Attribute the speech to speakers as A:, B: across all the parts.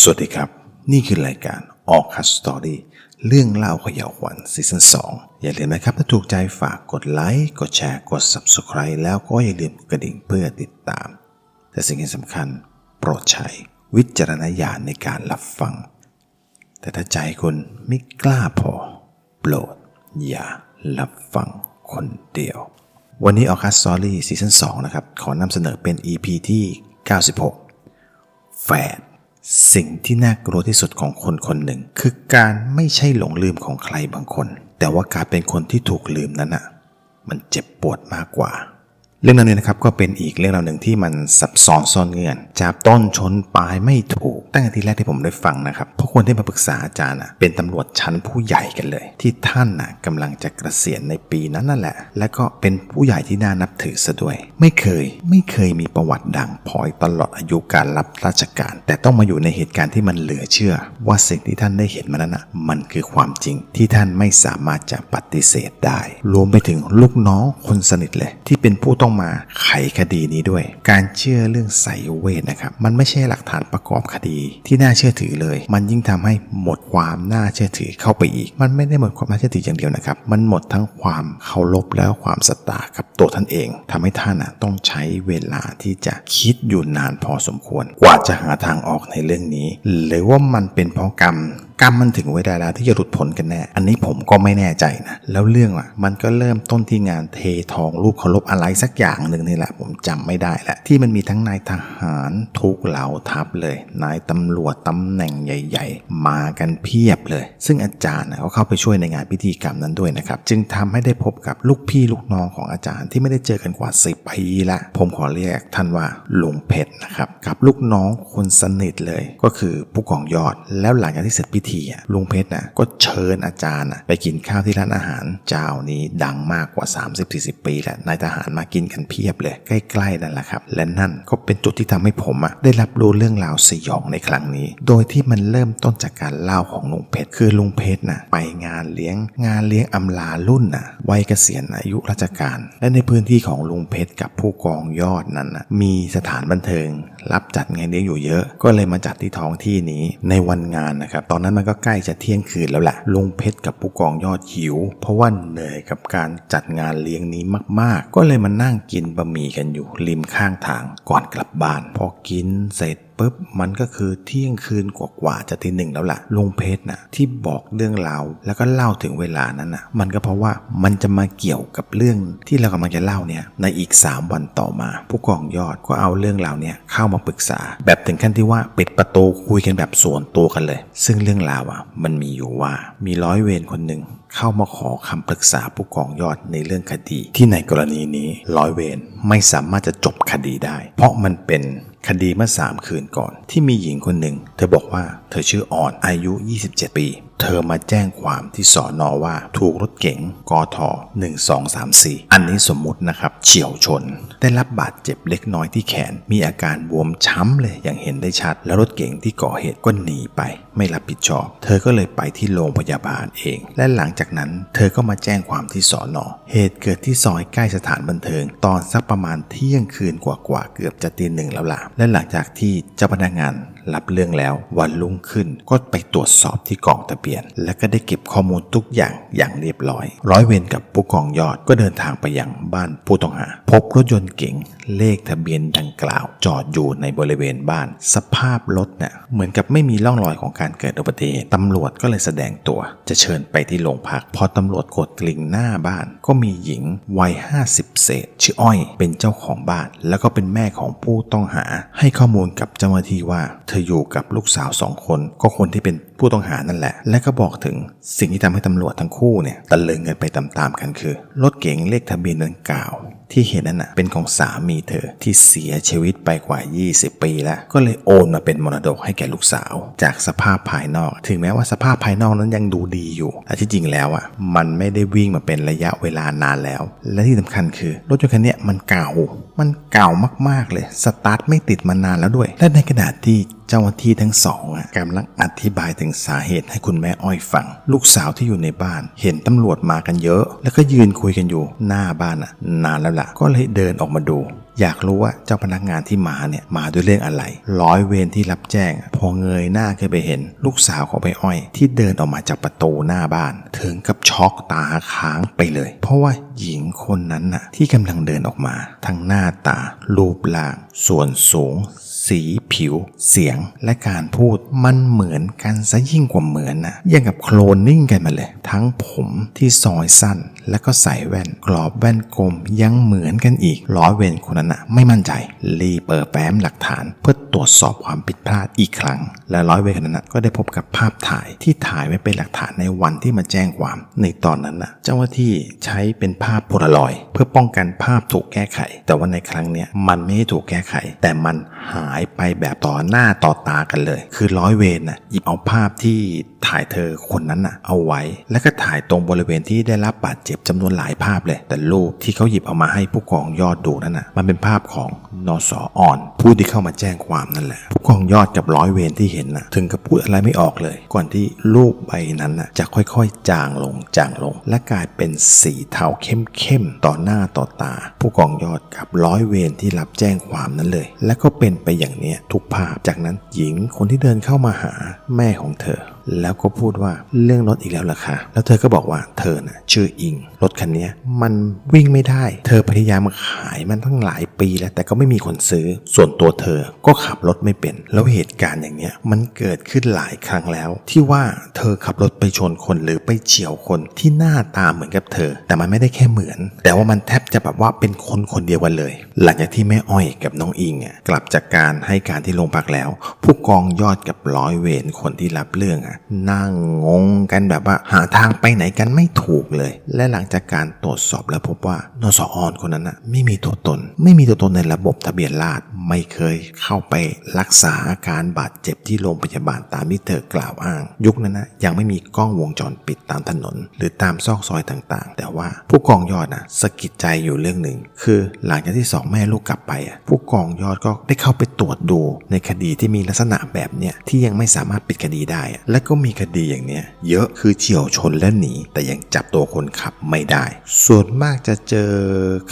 A: สวัสดีครับนี่คือรายการออคัสสตอรี่เรื่องเล่าเขย่าวขวัญซีซั่น2อย่าลืมนะครับถ้าถูกใจฝากกดไลค์กดแชร์กด Subscribe แล้วก็อย่าลืมกระดิ่งเพื่อติดตามแต่สิ่งที่สำคัญโปรดใช้วิจารณญาณในการรับฟังแต่ถ้าใจคุณไม่กล้าพอโปรดอย่ารับฟังคนเดียววันนี้ออคัสสตอรี่ซีซั่น2นะครับขอนำเสนอเป็น EP ที่96แฝดสิ่งที่น่ากลัวที่สุดของคนคนหนึ่งคือการไม่ใช่หลงลืมของใครบางคนแต่ว่าการเป็นคนที่ถูกลืมนั้นมันเจ็บปวดมากกว่าเรื่องนี้นะครับก็เป็นอีกเรื่องราวหนึ่งที่มันซับซ้อนซ่อนเงื่อนจับต้นชนปลายไม่ถูกตั้งแต่ทีแรกที่ผมได้ฟังนะครับเพราะคนที่มาปรึกษาอาจารย์เป็นตำรวจชั้นผู้ใหญ่กันเลยที่ท่านกำลังจะเกษียณในปีนั้นนั่นแหละและก็เป็นผู้ใหญ่ที่น่านับถือซะด้วยไม่เคยมีประวัติดังพอยตลอดอายุการรับราชการแต่ต้องมาอยู่ในเหตุการณ์ที่มันเหลือเชื่อว่าสิ่งที่ท่านได้เห็นมานั้นมันคือความจริงที่ท่านไม่สามารถจะปฏิเสธได้รวมไปถึงลูกน้องคนสนิทเลยที่เป็นผู้ต้องมาไขคดีนี้ด้วยการเชื่อเรื่องไสยเวทนะครับมันไม่ใช่หลักฐานประกอบคดีที่น่าเชื่อถือเลยมันยิ่งทำให้หมดความน่าเชื่อถือเข้าไปอีกมันไม่ได้หมดความน่าเชื่อถืออย่างเดียวนะครับมันหมดทั้งความเคารพและความศรัทธากับตัวท่านเองทำให้ท่านต้องใช้เวลาที่จะคิดอยู่นานพอสมควรกว่าจะหาทางออกในเรื่องนี้หรือว่ามันเป็นเพราะกรรมมันถึงเวลาแล้วที่จะหลุดพ้นกันแน่อันนี้ผมก็ไม่แน่ใจนะแล้วเรื่องมันก็เริ่มต้นที่งานเททองรูปเคารพอะไรสักอย่างหนึ่งนี่แหละผมจำไม่ได้แหละที่มันมีทั้งนายทหารทุกเหล่าทัพเลยนายตำรวจตำแหน่งใหญ่ๆมากันเพียบเลยซึ่งอาจารย์เขาเข้าไปช่วยในงานพิธีกรรมนั้นด้วยนะครับจึงทำให้ได้พบกับลูกพี่ลูกน้องของอาจารย์ที่ไม่ได้เจอกันกว่า10 ปีละผมขอเรียกท่านว่าลุงเพชรนะครับกับลูกน้องคนสนิทเลยก็คือผู้กองยอดแล้วหลังจากที่เสร็จพิธีลุงเพชรก็เชิญอาจารย์ไปกินข้าวที่ร้านอาหารเจ้านี้ดังมากกว่า 30-40 ปีแล้วนายทหารมากินกันเพียบเลยใกล้ๆนั่นแหละครับและนั่นก็เป็นจุดที่ทำให้ผมได้รับรู้เรื่องราวสยองในครั้งนี้โดยที่มันเริ่มต้นจากการเล่าของลุงเพชรคือลุงเพชรไปงานเลี้ยงอำลารุ่นวัยเกษียณอายุราชการและในพื้นที่ของลุงเพชรกับผู้กองยอดนั้นมีสถานบันเทิงรับจัดงานเลี้ยงอยู่เยอะก็เลยมาจัดที่ท้องที่นี้ในวันงานนะครับตอนนั้นมันก็ใกล้จะเที่ยงคืนแล้วแหละลุงเพชรกับผู้กองยอดหิวเพราะว่าเหนื่อยกับการจัดงานเลี้ยงนี้มากๆก็เลยมานั่งกินบะหมี่กันอยู่ริมข้างทางก่อนกลับบ้านพอกินเสร็จปุ๊บมันก็คือเที่ยงคืนกว่าจะตี 1แล้วล่ะลุงเพชรที่บอกเรื่องราวแล้วก็เล่าถึงเวลานั้นมันก็เพราะว่ามันจะมาเกี่ยวกับเรื่องที่เรากำลังจะเล่าเนี่ยในอีก3 วันต่อมาผู้กองยอดก็เอาเรื่องราวเนี่ยเข้ามาปรึกษาแบบถึงขั้นที่ว่าปิดประตูคุยกันแบบส่วนตัวกันเลยซึ่งเรื่องราวมันมีอยู่ว่ามีร้อยเวรคนหนึ่งเข้ามาขอคำปรึกษาผู้กองยอดในเรื่องคดีที่ในกรณีนี้ร้อยเวรไม่สามารถจะจบคดีได้เพราะมันเป็นคดีเมื่อ3 คืนก่อนที่มีหญิงคนหนึ่งเธอบอกว่าเธอชื่ออ่อนอายุ27 ปีเธอมาแจ้งความที่สน.ว่าถูกรถเก๋งกท1234อันนี้สมมุตินะครับเฉี่ยวชนได้รับบาดเจ็บเล็กน้อยที่แขนมีอาการบวมช้ำเลยอย่างเห็นได้ชัดแล้วรถเก๋งที่ก่อเหตุก็หนีไปไม่รับผิดชอบเธอก็เลยไปที่โรงพยาบาลเองและหลังจากนั้นเธอก็มาแจ้งความที่สน.เหตุเกิดที่ซอยใกล้สถานบันเทิงตอนสักประมาณเที่ยงคืนกว่าเกือบจะตี 1แล้วล่ะและหลังจากที่เจ้าพนักงานรับเรื่องแล้ววันรุ่งขึ้นก็ไปตรวจสอบที่กองทะเบียนและก็ได้เก็บข้อมูลทุกอย่างเรียบร้อยร้อยเวรกับผู้กองยอดก็เดินทางไปยังบ้านผู้ต้องหาพบรถยนต์เก๋งเลขทะเบียนดังกล่าวจอดอยู่ในบริเวณบ้านสภาพรถเหมือนกับไม่มีร่องรอยของการเกิดอุบัติเหตุตำรวจก็เลยแสดงตัวจะเชิญไปที่โรงพักพอตำรวจกดกริ่งหน้าบ้านก็มีหญิงวัย50เศษชื่ออ้อยเป็นเจ้าของบ้านแล้วก็เป็นแม่ของผู้ต้องหาให้ข้อมูลกับเจ้าหน้าที่ว่าเธออยู่กับลูกสาว2 คนก็คนที่เป็นผู้ต้องหานั่นแหละและก็บอกถึงสิ่งที่ทำให้ตำรวจทั้งคู่ตะลึงกันไปตามๆกันคือรถเก๋งเลขทะเบียนดังกล่าวที่เห็นนั้นเป็นของสามีเธอที่เสียชีวิตไปกว่า20 ปีแล้วก็เลยโอนมาเป็นมรดกให้แก่ลูกสาวจากสภาพภายนอกถึงแม้ว่าสภาพภายนอกนั้นยังดูดีอยู่แต่ที่จริงแล้วมันไม่ได้วิ่งมาเป็นระยะเวลานานแล้วและที่สำคัญคือรถยนต์คันนี้มันเก่ามากๆเลยสตาร์ทไม่ติดมานานแล้วด้วยและในขณะที่เจ้าหน้าที่ทั้งสองกำลังอธิบายถึงสาเหตุให้คุณแม่อ้อยฟังลูกสาวที่อยู่ในบ้านเห็นตำรวจมากันเยอะแล้วก็ยืนคุยกันอยู่หน้าบ้านนานแล้วล่ะก็เลยเดินออกมาดู อยากรู้ว่าเจ้าพนักงานที่มาเนี่ยมาด้วยเรื่องอะไรร้อยเวรที่รับแจ้งพอเงยหน้าขึ้นไปเห็นลูกสาวของป้าอ้อยที่เดินออกมาจากประตูหน้าบ้านถึงกับช็อกตาค้างไปเลยเพราะว่าหญิงคนนั้นน่ะที่กำลังเดินออกมาทั้งหน้าตารูปร่างส่วนสูงสีผิวเสียงและการพูดมันเหมือนกันซะยิ่งกว่าเหมือนนะอย่างกับโคลนนิ่งกันมาเลยทั้งผมที่ซอยสั้นแล้วก็ใส่แว่นกรอบแว่นกลมยังเหมือนกันอีกร้อยเวรคนนั้นน่ะไม่มั่นใจรีบเปิดแฟ้มหลักฐานเพื่อตรวจสอบความผิดพลาดอีกครั้งและร้อยเวรคนนั้นก็ได้พบกับภาพถ่ายที่ถ่ายไว้เป็นหลักฐานในวันที่มาแจ้งความในตอนนั้นน่ะเจ้าหน้าที่ใช้เป็นภาพโพลารอยด์เพื่อป้องกันภาพถูกแก้ไขแต่ว่าในครั้งเนี้ยมันไม่ได้ถูกแก้ไขแต่มันหายไปแบบต่อหน้าต่อตากันเลยคือร้อยเวรน่ะหยิบเอาภาพที่ถ่ายเธอคนนั้นน่ะเอาไว้แล้วก็ถ่ายตรงบริเวณที่ได้รับบาดเจ็บจำนวนหลายภาพเลยแต่รูปที่เขาหยิบเอามาให้ผู้กองยอดดูนั่นน่ะมันเป็นภาพของนส.อ่อนผู้ที่เข้ามาแจ้งความนั่นแหละผู้กองยอดกับร้อยเวรที่เห็นน่ะถึงกับพูดอะไรไม่ออกเลยก่อนที่รูปใบนั้นน่ะจะค่อยๆจางลงและกลายเป็นสีเทาเข้มๆต่อหน้าต่อตาผู้กองยอดกับร้อยเวรที่รับแจ้งความนั้นเลยและก็เป็นไปอย่างเนี้ยทุกภาพจากนั้นหญิงคนที่เดินเข้ามาหาแม่ของเธอแล้วก็พูดว่าเรื่องรถอีกแล้วเหรอคะแล้วเธอก็บอกว่าเธอน่ะชื่ออิงรถคันนี้มันวิ่งไม่ได้เธอพยายามมาขายมันตั้งหลายปีแล้วแต่ก็ไม่มีคนซื้อส่วนตัวเธอก็ขับรถไม่เป็นแล้วเหตุการณ์อย่างเนี้ยมันเกิดขึ้นหลายครั้งแล้วที่ว่าเธอขับรถไปชนคนหรือไปเฉี่ยวคนที่หน้าตาเหมือนกับเธอแต่มันไม่ได้แค่เหมือนแต่ว่ามันแทบจะแบบว่าเป็นคนคนเดียวกันเลยหลังจากที่แม่อ้อยกับน้องอิงกลับจากการให้การที่โรงพักแล้วผู้กองยอดกับร้อยเวรคนที่รับเรื่องนั่งงงกันแบบว่าหาทางไปไหนกันไม่ถูกเลยและหลังจากการตรวจสอบแล้วพบว่านส.อ่อนคนนั้นไม่มีตัวตนในระบบทะเบียนราษฎร์ไม่เคยเข้าไปรักษาอาการบาดเจ็บที่โรงพยาบาลตามที่เธอกล่าวอ้างยุคนั้นยังไม่มีกล้องวงจรปิดตามถนนหรือตามซอกซอยต่างๆแต่ว่าผู้กองยอดสะกิดใจอยู่เรื่องหนึ่งคือหลังจากที่สองแม่ลูกกลับไปผู้กองยอดก็ได้เข้าไปตรวจดูในคดีที่มีลักษณะแบบเนี้ยที่ยังไม่สามารถปิดคดีได้และก็มีคดีอย่างเนี้ยเยอะคือเฉี่ยวชนและหนีแต่ยังจับตัวคนขับไม่ได้ส่วนมากจะเจอ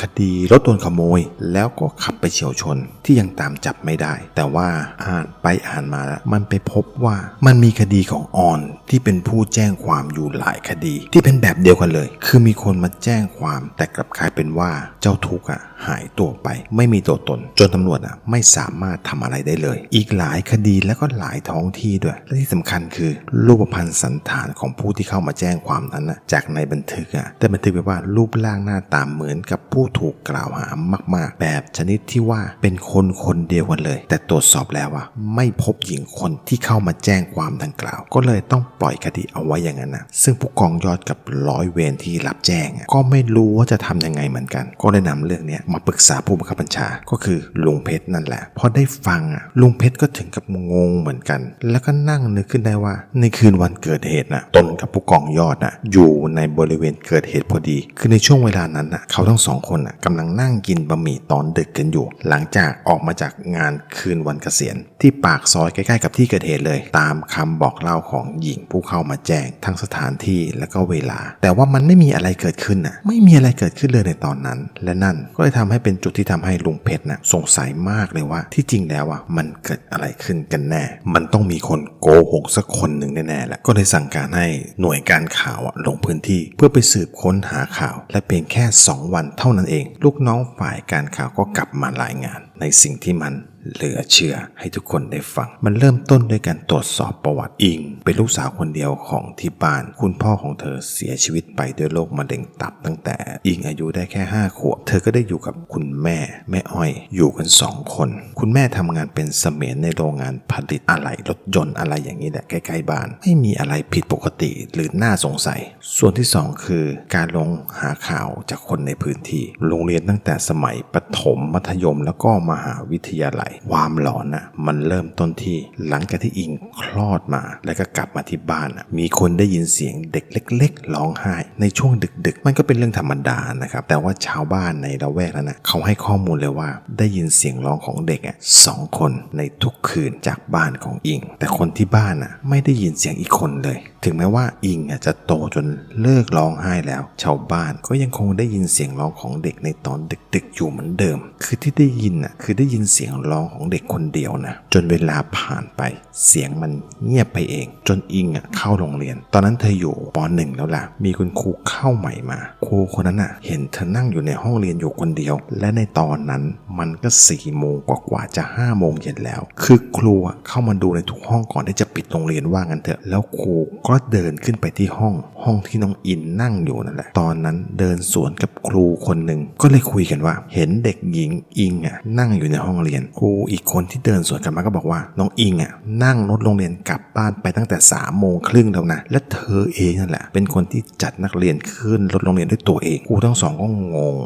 A: คดีรถโดนขโมยแล้วก็ขับไปเฉี่ยวชนที่ยังตามจับไม่ได้แต่ว่าอ่านไปอ่านมาแล้วมันไปพบว่ามันมีคดีของออนที่เป็นผู้แจ้งความอยู่หลายคดีที่เป็นแบบเดียวกันเลยคือมีคนมาแจ้งความแต่กลับกลายเป็นว่าเจ้าทุกข์หายตัวไปไม่มีตัวตนจนตำรวจไม่สามารถทำอะไรได้เลยอีกหลายคดีแล้วก็หลายท้องที่ด้วยและที่สำคัญคือรูปพรรณสันฐานของผู้ที่เข้ามาแจ้งความนั้นจากในบันทึกแต่บันทึกไว้ว่ารูปร่างหน้าตาเหมือนกับผู้ถูกกล่าวหามากๆแบบชนิดที่ว่าเป็นคนคนเดียวกันเลยแต่ตรวจสอบแล้วไม่พบหญิงคนที่เข้ามาแจ้งความดังกล่าวก็เลยต้องปล่อยคดีเอาไว้อย่างนั้นซึ่งผู้กองยอดกับร้อยเวรที่รับแจ้งก็ไม่รู้ว่าจะทำยังไงเหมือนกันก็ได้นำเรื่องนี้มาปรึกษาผู้บังคับบัญชาก็คือลุงเพชรนั่นแหละพอได้ฟังลุงเพชรก็ถึงกับงงเหมือนกันแล้วก็นั่งนึกขึ้นได้ว่าในคืนวันเกิดเหตุตนกับผู้กองยอดอยู่ในบริเวณเกิดเหตุพอดีคือในช่วงเวลานั้นเขาทั้งสองคนกำลังนั่งกินบะหมี่ตอนดึกกันอยู่หลังจากออกมาจากงานคืนวันเกษียณที่ปากซอยใกล้ๆกับที่เกิดเหตุเลยตามคำบอกเล่าของหญิงผู้เข้ามาแจ้งทั้งสถานที่และก็เวลาแต่ว่ามันไม่มีอะไรเกิดขึ้นไม่มีอะไรเกิดขึ้นเลยในตอนนั้นและนั่นก็เลยทำให้เป็นจุดที่ทำให้ลุงเพชรสงสัยมากเลยว่าที่จริงแล้วมันเกิดอะไรขึ้นกันแน่มันต้องมีคนโกหกสักคนหนึ่งแน่ๆแหละก็เลยสั่งการให้หน่วยการข่าวลงพื้นที่เพื่อไปสืบค้นหาข่าวและเพียงแค่2 วันเท่านั้นเองลูกน้องฝ่ายการข่าวก็กลับมารายงานในสิ่งที่มันเหลือเชื่อให้ทุกคนได้ฟังมันเริ่มต้นด้วยการตรวจสอบประวัติอิงเป็นลูกสาวคนเดียวของที่บ้านคุณพ่อของเธอเสียชีวิตไปด้วยโรคมะเร็งตับตั้งแต่อิงอายุได้แค่5 ขวบเธอก็ได้อยู่กับคุณแม่อ้อยอยู่กัน2 คนคุณแม่ทำงานเป็นเสมียนในโรงงานผลิตอะไหล่รถยนต์อะไรอย่างนี้แหละใกล้ๆบ้านไม่มีอะไรผิดปกติหรือน่าสงสัยส่วนที่2คือการลงหาข่าวจากคนในพื้นที่โรงเรียนตั้งแต่สมัยประถมมัธยมแล้วก็มหาวิทยาลัยความหลอนมันเริ่มต้นที่หลังจากที่อิงคลอดมาแล้วก็กลับมาที่บ้านมีคนได้ยินเสียงเด็กเล็กๆร้องไห้ในช่วงดึกๆมันก็เป็นเรื่องธรรมดานะครับแต่ว่าชาวบ้านในละแวกนั้นเขาให้ข้อมูลเลยว่าได้ยินเสียงร้องของเด็ก2 คนในทุกคืนจากบ้านของอิงแต่คนที่บ้านไม่ได้ยินเสียงอีกคนเลย ถึงแม้ว่าอิงจะโตจนเลิกร้องไห้แล้วชาวบ้านก็ยังคงได้ยินเสียงร้องของเด็กในตอนดึกๆอยู่เหมือนเดิมคือที่ได้ยินคือได้ยินเสียงร้องของเด็กคนเดียวนะจนเวลาผ่านไปเสียงมันเงียบไปเองจนอิงเข้าโรงเรียนตอนนั้นเธออยู่ป .1 แล้วล่ะมีคุณครูเข้าใหม่มาครูคนนั้นเห็นเธอนั่งอยู่ในห้องเรียนอยู่คนเดียวและในตอนนั้นมันก็4 โมงกว่าจะ5 โมงเย็นแล้วคือครูเข้ามาดูในทุกห้องก่อนที่จะปิดโรงเรียนว่างั้นเถอะแล้วครูก็เดินขึ้นไปที่ห้องที่น้องอินนั่งอยู่นั่นแหละตอนนั้นเดินสวนกับครูคนหนึ่งก็เลยคุยกันว่าเห็นเด็กหญิงอิงนั่งอยู่ในห้องเรียนครูอีกคนที่เดินสวนกันมาก็บอกว่าน้องอิงนั่งรถโรงเรียนกลับบ้านไปตั้งแต่3 โมงครึ่งแล้วนะและเธอเองนั่นแหละเป็นคนที่จัดนักเรียนขึ้นรถโรงเรียนด้วยตัวเองครูทั้งสองก็งง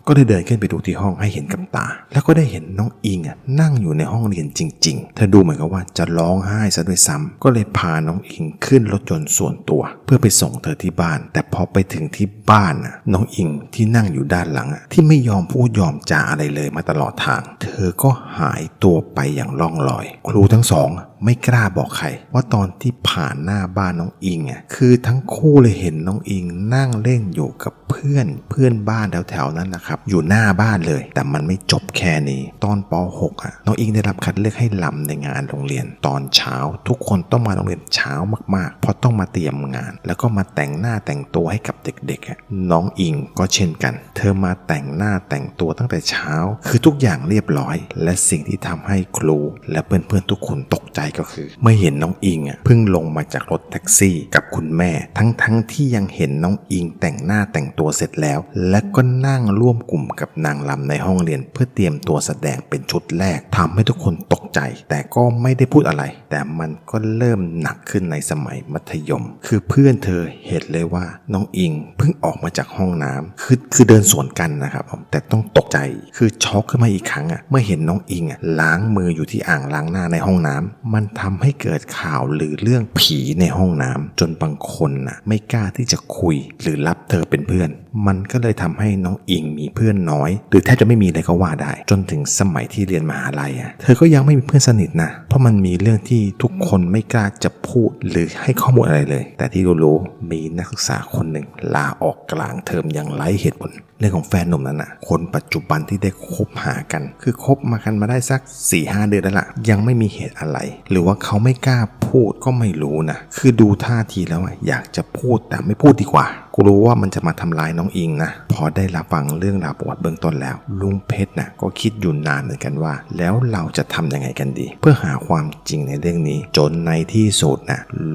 A: ก็ได้เดินขึ้นไปดูที่ห้องให้เห็นกับตาแล้วก็ได้เห็นน้องอิงนั่งอยู่ในห้องเรียนจริงๆเธอดูเหมือนกับว่าจะร้องไห้ซะด้วยซ้ำก็เลยพาน้องอิงขึ้นรถยนต์ส่วนตัวเพื่อไปส่งเธอที่บ้านแต่พอไปถึงที่บ้านน้องอิงที่นั่งอยู่ด้านหลังที่ไม่ยอมพูดยอมจาอะไรเลยมาตลอดทางเธอก็หายตัวไปอย่างล่องลอยครูทั้งสองไม่กล้าบอกใครว่าตอนที่ผ่านหน้าบ้านน้องอิงคือทั้งคู่เลยเห็นน้องอิงนั่งเล่นอยู่กับเพื่อนบ้านแถวๆนั้นนะครับอยู่หน้าบ้านเลยแต่มันไม่จบแค่นี้ตอนป .6 น้องอิงได้รับคัดเลือกให้รำในงานโรงเรียนตอนเช้าทุกคนต้องมาโรงเรียนเช้ามากๆเพราะต้องมาเตรียมงานแล้วก็มาแต่งหน้าแต่งตัวให้กับเด็กๆน้องอิงก็เช่นกันเธอมาแต่งหน้าแต่งตัวตั้งแต่เช้าคือทุกอย่างเรียบร้อยและสิ่งที่ทำให้ครูและเพื่อนๆทุกคนตกใจก็คือเมื่อเห็นน้องอิงเพิ่งลงมาจากรถแท็กซี่กับคุณแม่ทั้งที่ยังเห็นน้องอิงแต่งหน้าแต่งตัวเสร็จแล้วและก็นั่งร่วมกลุ่มกับนางรำในห้องเรียนเพื่อเตรียมตัวแสดงเป็นชุดแรกทำให้ทุกคนตกใจแต่ก็ไม่ได้พูดอะไรแต่มันก็เริ่มหนักขึ้นในสมัยมัธยมคือเพื่อนเธอเห็นเลยว่าน้องอิงเพิ่งออกมาจากห้องน้ำคือเดินสวนกันนะครับแต่ต้องตกใจคือช็อกขึ้นมาอีกครั้งเมื่อเห็นน้องอิงล้างมืออยู่ที่อ่างล้างหน้าในห้องน้ำมันทำให้เกิดข่าวหรือเรื่องผีในห้องน้ำจนบางคนไม่กล้าที่จะคุยหรือรับเธอเป็นเพื่อนมันก็เลยทำให้น้องอิงมีเพื่อนน้อยหรือแทบจะไม่มีเลยก็ว่าได้จนถึงสมัยที่เรียนมหาลัยเธอก็ยังไม่มีเพื่อนสนิทนะเพราะมันมีเรื่องที่ทุกคนไม่กล้าจะพูดหรือให้ข้อมูลอะไรเลยแต่ที่รู้มีนักศึกษาคนหนึ่งลาออกกลางเทอมอย่างไร้เหตุผลเรื่องของแฟนหนุ่มนั้นคนปัจจุบันที่ได้คบหากันคือคบมากันมาได้สัก 4-5 เดือนแล้วล่ะยังไม่มีเหตุอะไรหรือว่าเขาไม่กล้าพูดก็ไม่รู้นะคือดูท่าทีแล้วอยากจะพูดแต่ไม่พูดดีกว่ากูรู้ว่ามันจะมาทำร้ายน้องอิงนะพอได้รับฟังเรื่องราวประวัติเบื้องต้นแล้วลุงเพชรก็คิดอยู่นานเหมือนกันว่าแล้วเราจะทำยังไงกันดีเพื่อหาความจริงในเรื่องนี้จนในที่สุด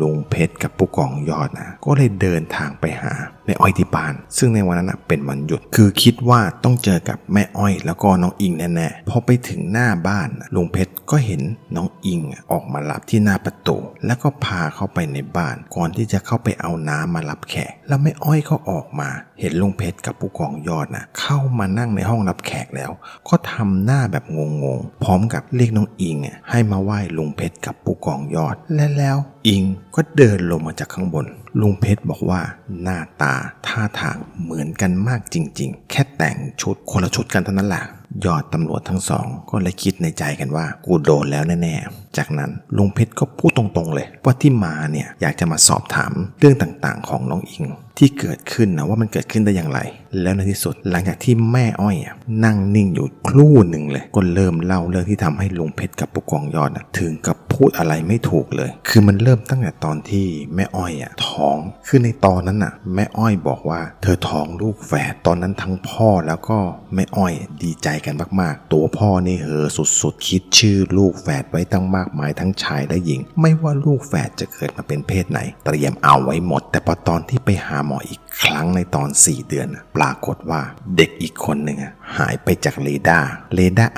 A: ลุงเพชรกับผู้กองยอดก็เลยเดินทางไปหาแม่อ้อยที่บ้านซึ่งในวันนั้นเป็นวันหยุดคือคิดว่าต้องเจอกับแม่อ้อยแล้วก็น้องอิงแน่ๆพอไปถึงหน้าบ้านลุงเพชรก็เห็นน้องอิงออกมารับที่หน้าประตูแล้วก็พาเข้าไปในบ้านก่อนที่จะเข้าไปเอาน้ำมารับแขกแล้วแม่อ้อยก็ออกมาเห็นลุงเพชรกับผู้กองยอดเข้ามานั่งในห้องรับแขกแล้วก็ทำหน้าแบบงงๆพร้อมกับเรียกน้องอิงให้มาไหว้ลุงเพชรกับผู้กองยอดและแล้วอิงก็เดินลงมาจากข้างบนลุงเพชรบอกว่าหน้าตาท่าทางเหมือนกันมากจริงๆแค่แต่งชุดคนละชุดกันเท่านั้นแหละยอดตำรวจทั้งสองก็เลยคิดในใจกันว่ากูโดนแล้วแน่ๆจากนั้นลุงเพชรก็พูดตรงๆเลยว่าที่มาอยากจะมาสอบถามเรื่องต่างๆของน้องอิงที่เกิดขึ้นว่ามันเกิดขึ้นได้อย่างไรแล้วในที่สุดหลังจากที่แม่อ้อยนั่งนิ่งอยู่ครู่หนึ่งเลยก็เริ่มเล่าเรื่องที่ทำให้ลุงเพชรกับผู้กองยอดถึงกับพูดอะไรไม่ถูกเลยคือมันเริ่มตั้งแต่ตอนที่แม่อ้อยท้องคือในตอนนั้นแม่อ้อยบอกว่าเธอท้องลูกแฝดตอนนั้นทั้งพ่อแล้วก็แม่อ้อยดีใจกันมากๆตัวพ่อนี่สุดๆคิดชื่อลูกแฝดไว้ตั้งมากมายทั้งชายและหญิงไม่ว่าลูกแฝดจะเกิดมาเป็นเพศไหนเตรียมเอาไว้หมดแต่พอตอนที่ไปหาหมออีกครั้งในตอน4 เดือนปรากฏว่าเด็กอีกคนหนึ่งหายไปจากเรดาร์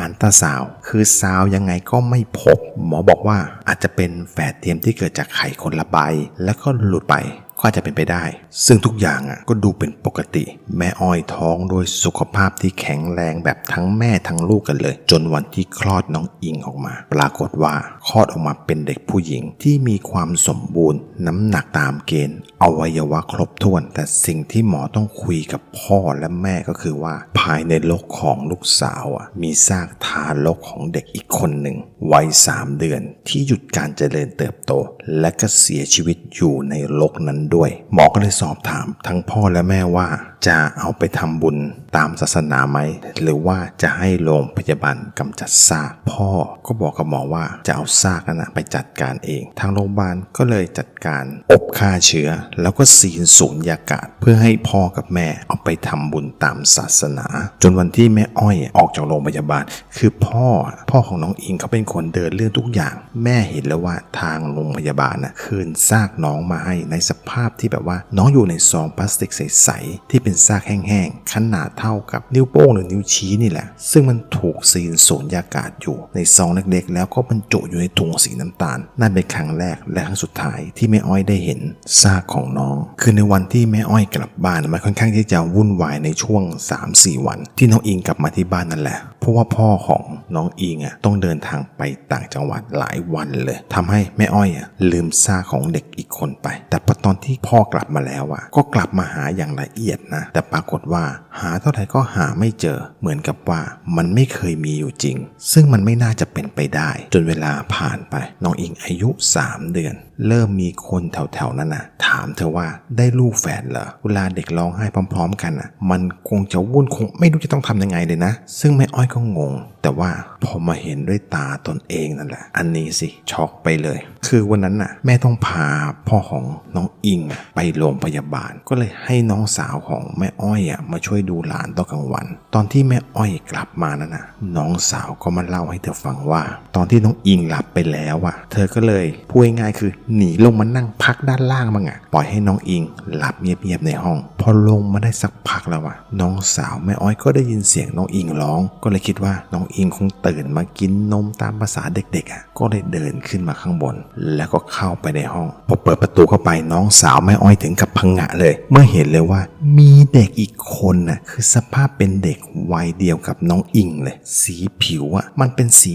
A: อัลตราซาวด์คือซาวยังไงก็ไม่พบหมอบอกว่าอาจจะเป็นแฝดเทียมที่เกิดจากไข่คนละใบแล้วก็หลุดไปก็อาจจะเป็นไปได้ซึ่งทุกอย่างก็ดูเป็นปกติแม่อ้อยท้องโดยสุขภาพที่แข็งแรงแบบทั้งแม่ทั้งลูกกันเลยจนวันที่คลอดน้องอิงออกมาปรากฏว่าคลอดออกมาเป็นเด็กผู้หญิงที่มีความสมบูรณ์น้ำหนักตามเกณฑ์อวัยวะครบถ้วนแต่สิ่งที่หมอต้องคุยกับพ่อและแม่ก็คือว่าภายในโลกของลูกสาวมีซากทารกของเด็กอีกคนหนึ่งวัย3 เดือนที่หยุดการเจริญเติบโต และก็เสียชีวิตอยู่ในโลกนั้นด้วยหมอก็เลยสอบถามทั้งพ่อและแม่ว่าจะเอาไปทำบุญตามศาสนาไหมหรือว่าจะให้โรงพยาบาลกำจัดซากพ่อก็บอกกับหมอว่าจะเอาซากนั้นไปจัดการเองทางโรงพยาบาลก็เลยจัดการอบฆ่าเชื้อแล้วก็ซีนสูญญากาศเพื่อให้พ่อกับแม่เอาไปทำบุญตามศาสนาจนวันที่แม่อ้อยออกจากโรงพยาบาลคือพ่อของน้องอิงเขาเป็นคนเดินเรื่องทุกอย่างแม่เห็นแล้วว่าทางโรงพยาบาลคืนซากน้องมาให้ในสภาพที่แบบว่าน้องอยู่ในซองพลาสติกใสๆที่เป็นซากแห้งๆขนาดเท่ากับนิ้วโป้งหรือนิ้วชี้นี่แหละซึ่งมันถูกซีนสูญญากาศอยู่ในซองเล็กๆแล้วก็บรรจุอยู่ในถุงสีน้ำตาลนั่นเป็นครั้งแรกและครั้งสุดท้ายที่แม่อ้อยได้เห็นซากของน้องคือในวันที่แม่อ้อยกลับบ้านมันค่อนข้างที่จะวุ่นวายในช่วง 3-4 วันที่น้องอิงกลับมาที่บ้านนั่นแหละเพราะว่าพ่อของน้องอิงต้องเดินทางไปต่างจังหวัดหลายวันเลยทำให้แม่อ้อยลืมซากของเด็กอีกคนไปแต่พอตอนที่พ่อกลับมาแล้วก็กลับมาหาอย่างละเอียดนะแต่ปรากฏว่าหาเท่าไหร่ก็หาไม่เจอเหมือนกับว่ามันไม่เคยมีอยู่จริงซึ่งมันไม่น่าจะเป็นไปได้จนเวลาผ่านไปน้องอิงอายุ3 เดือนเริ่มมีคนแถวๆนั้นถามเธอว่าได้ลูกแฝดเหรอเวลาเด็กร้องไห้พร้อมๆกันมันคงจะวุ่นคงไม่รู้จะต้องทำยังไงเลยนะซึ่งแม่อ้อยก็งงแต่ว่าพอมาเห็นด้วยตาตนเองนั่นแหละอันนี้สิช็อกไปเลยคือวันนั้นแม่ต้องพาพ่อของน้องอิงไปโรงพยาบาลก็เลยให้น้องสาวของแม่อ้อยมาช่วยดูหลานตอนกลางวันตอนที่แม่อ้อยกลับมานั่นน้องสาวก็มาเล่าให้เธอฟังว่าตอนที่น้องอิงหลับไปแล้วเธอก็เลยพูดง่ายๆคือหนีลงมานั่งพักด้านล่างบ้างปล่อยให้น้องอิงหลับเงียบๆในห้องพอลงมาได้สักพักแล้วน้องสาวแม่อ้อยก็ได้ยินเสียงน้องอิงร้องก็เลยคิดว่าน้องอิงคงตื่นมากินนมตามภาษาเด็กๆก็เลยเดินขึ้นมาข้างบนแล้วก็เข้าไปในห้องพอเปิดประตูเข้าไปน้องสาวแม่อ้อยถึงกับพังงะเลยเมื่อเห็นเลยว่ามีเด็กอีกคนคือสภาพเป็นเด็กวัยเดียวกับน้องอิงเลยสีผิวมันเป็นสี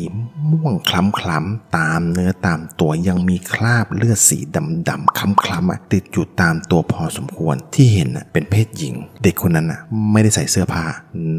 A: ม่วงคล้ำๆตามเนื้อตามตัวยังมีคราบเลือดสีดำๆคล้ำๆติดอยู่ตามตัวพอสมควรที่เห็นเป็นเพศหญิงเด็กคนนั้นไม่ได้ใส่เสื้อผ้า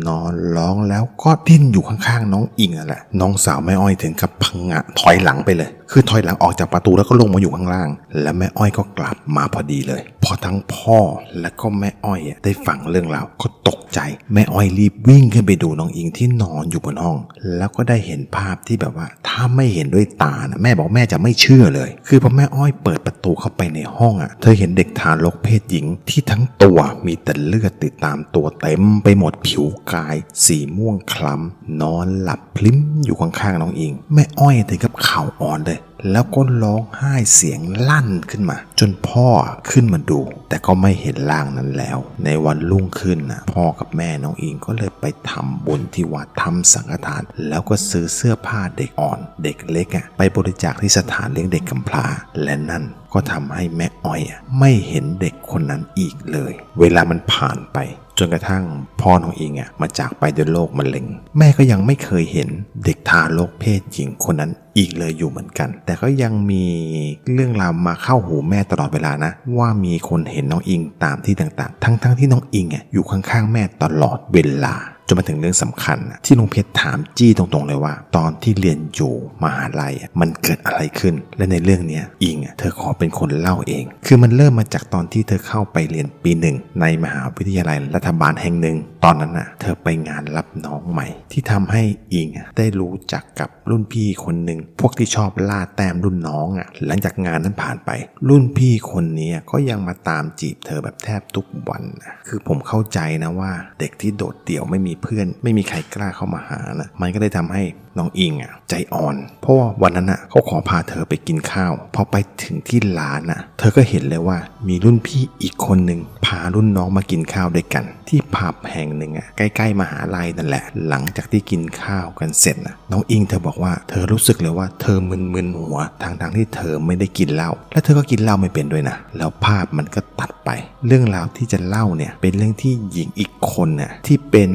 A: นอนร้องแล้วก็ดิ้นอยู่ข้างๆน้องอิงนั่นแหละน้องสาวแม่อ้อยถึงกับพังงะถอยหลังไปเลยคือถอยหลังออกจากประตูแล้วก็ลงมาอยู่ข้างล่างและแม่อ้อยก็กลับมาพอดีเลยพอทั้งพ่อและก็แม่อ้อยได้ฟังเรื่องราวก็ตกใจแม่อ้อยรีบวิ่งขึ้นไปดูน้องอิงที่นอนอยู่บนห้องแล้วก็ได้เห็นภาพที่แบบว่าถ้าไม่เห็นด้วยตาแม่บอกแม่จะไม่เชื่อเลยคือพอแม่อ้อยเปิดประตูเข้าไปในห้องเธอเห็นเด็กทารกเพศหญิงที่ทั้งตัวมีแต่เลือดติดตามตัวเต็มไปหมดผิวกายสีม่วงคล้ำนอนหลับพลิ้มอยู่ข้างๆน้องอิงแม่อ้อยถึงกับเข่าอ่อนเลยแล้วก็ร้องไห้เสียงลั่นขึ้นมาจนพ่อขึ้นมาดูแต่ก็ไม่เห็นร่างนั้นแล้วในวันรุ่งขึ้นพ่อกับแม่น้องอิงก็เลยไปทำบุญที่วัดทำสังฆทานแล้วก็ซื้อเสื้อผ้าเด็กอ่อนเด็กเล็กไปบริจาคที่สถานเลี้ยงเด็กกำพร้าและนั่นก็ทำให้แม่อ้อยไม่เห็นเด็กคนนั้นอีกเลยเวลามันผ่านไปจนกระทั่งพ่อน้องอิงมาจากไปด้วยโรคมะเร็งแม่ก็ยังไม่เคยเห็นเด็กทารกเพศหญิงคนนั้นอีกเลยอยู่เหมือนกันแต่ก็ยังมีเรื่องราวมาเข้าหูแม่ตลอดเวลานะว่ามีคนเห็นน้องอิงตามที่ต่างๆทั้งที่น้องอิงอยู่ข้างๆแม่ตลอดเวลาจนมาถึงเรื่องสำคัญที่ลุงเพชรถามจี้ตรงๆเลยว่าตอนที่เรียนอยู่มหาลัยมันเกิดอะไรขึ้นและในเรื่องนี้อิงเธอขอเป็นคนเล่าเองคือมันเริ่มมาจากตอนที่เธอเข้าไปเรียนปี 1ในมหาวิทยาลัยรัฐบาลแห่งหนึ่งตอนนั้นเธอไปงานรับน้องใหม่ที่ทำให้อิงได้รู้จักกับรุ่นพี่คนหนึ่งพวกที่ชอบล่าแต้มรุ่นน้องหลังจากงานนั้นผ่านไปรุ่นพี่คนนี้ก็ยังมาตามจีบเธอแบบแทบทุกวันคือผมเข้าใจนะว่าเด็กที่โดดเดี่ยวไม่มีเพื่อนไม่มีใครกล้าเข้ามาหามันก็ได้ทำให้น้องอิงใจอ่อนเพราะว่าวันนั้นเขาขอพาเธอไปกินข้าวพอไปถึงที่ร้านเธอก็เห็นเลยว่ามีรุ่นพี่อีกคนหนึ่งพารุ่นน้องมากินข้าวด้วยกันที่ผับแห่งหนึ่งใกล้ๆมหาลัยนั่นแหละหลังจากที่กินข้าวกันเสร็จน้องอิงเธอบอกว่าเธอรู้สึกเลยว่าเธอมึนๆหัวทั้งที่เธอไม่ได้กินเหล้าและเธอก็กินเหล้าไม่เป็นด้วยนะแล้วภาพมันก็ตัดไปเรื่องราวที่จะเล่าเนี่ยเป็นเรื่องที่หญิงอีกคนที่เป็น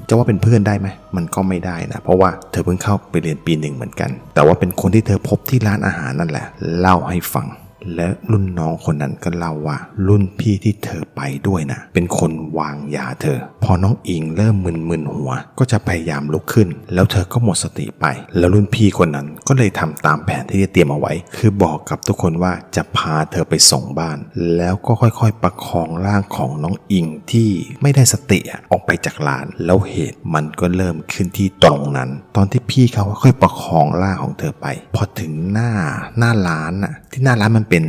A: จะว่าเป็นเพื่อนได้ไหมมันก็ไม่ได้นะเพราะว่าเธอเพิ่งเข้าไปเรียนปี 1เหมือนกันแต่ว่าเป็นคนที่เธอพบที่ร้านอาหารนั่นแหละเล่าให้ฟัง และรุ่นน้องคนนั้นก็เล่าว่ารุ่นพี่ที่เธอไปด้วยนะเป็นคนวางยาเธอพอน้องอิงเริ่มมึนๆหัวก็จะพยายามลุกขึ้นแล้วเธอก็หมดสติไปแล้วรุ่นพี่คนนั้นก็เลยทำตามแผนที่ได้เตรียมเอาไว้คือบอกกับทุกคนว่าจะพาเธอไปส่งบ้านแล้วก็ค่อยๆประคองร่างของน้องอิงที่ไม่ได้สติออกไปจากร้านแล้วเหตุมันก็เริ่มขึ้นที่ตรงนั้นตอนที่พี่เขาค่อยๆประคองร่างของเธอไปพอถึงหน้าร้านที่หน้าร้านมันเป็น